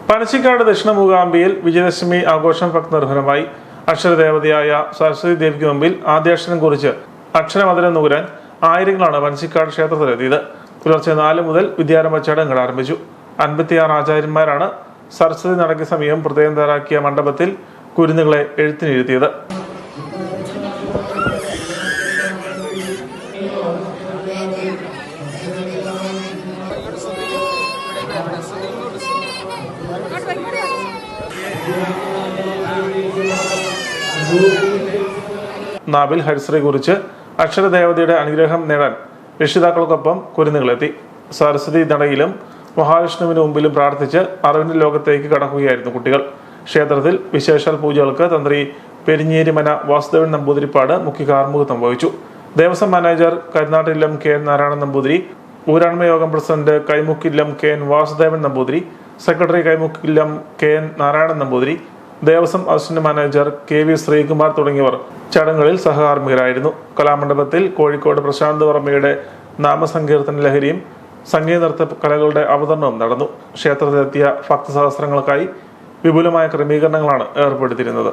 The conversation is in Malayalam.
പനച്ചിക്കാട് ദക്ഷിണ മൂകാംബിയിൽ വിജയദശമി ആഘോഷം ഭക്തനിർഭരമായി. അക്ഷരദേവതയായ സരസ്വതി ദേവിക്ക് മുമ്പിൽ ആദ്യാക്ഷരം കുറിച്ച് അക്ഷരമധുരം നുകരാൻ ആയിരങ്ങളാണ് പനച്ചിക്കാട് ക്ഷേത്രത്തിലെത്തിയത്. പുലർച്ചെ 4 മുതൽ വിദ്യാരംഭ ചടങ്ങുകൾ ആരംഭിച്ചു. 56 ആചാര്യന്മാരാണ് സരസ്വതി നടയ്ക്ക് സമീപം പ്രത്യേകം തയ്യാറാക്കിയ മണ്ഡപത്തിൽ കുരുന്നുകളെ എഴുത്തിനിരുത്തിയത്. നാവിൽ ഹരിശ്രീ കുറിച്ച് അക്ഷരദേവതയുടെ അനുഗ്രഹം നേടാൻ രക്ഷിതാക്കൾക്കൊപ്പം കുരുന്നുകളെത്തി. സരസ്വതി നടയിലും മഹാവിഷ്ണുവിന് മുമ്പിലും പ്രാർത്ഥിച്ച് അറിവിന്റെ ലോകത്തേക്ക് കടക്കുകയായിരുന്നു കുട്ടികൾ. ക്ഷേത്രത്തിൽ വിശേഷാൽ പൂജകൾക്ക് തന്ത്രി പെരിഞ്ഞേരിമന വാസുദേവൻ നമ്പൂതിരിപ്പാട് മുഖ്യ കാർമ്മികത്വം വഹിച്ചു. ദേവസ്വം മാനേജർ കരുനാട്ടില്ലം KN നാരായണൻ നമ്പൂതിരി, ഊരാൺമ യോഗം president Kaimukkillam KN Vasudevan Namboothiri, secretary Kaimukkillam KN Narayanan Namboothiri, Devaswom assistant manager KV Sreekumar തുടങ്ങിയവർ ചടങ്ങുകളിൽ സഹകാർമ്മികരായിരുന്നു. കലാമണ്ഡപത്തിൽ കോഴിക്കോട് പ്രശാന്ത് വർമ്മയുടെ നാമസങ്കീർത്തന ലഹരിയും സംഗീത നൃത്ത കലകളുടെ അവതരണവും നടന്നു. ക്ഷേത്രത്തിലെത്തിയ ഭക്തസഹസ്രങ്ങൾക്കായി വിപുലമായ ക്രമീകരണങ്ങളാണ് ഏർപ്പെടുത്തിയിരുന്നത്.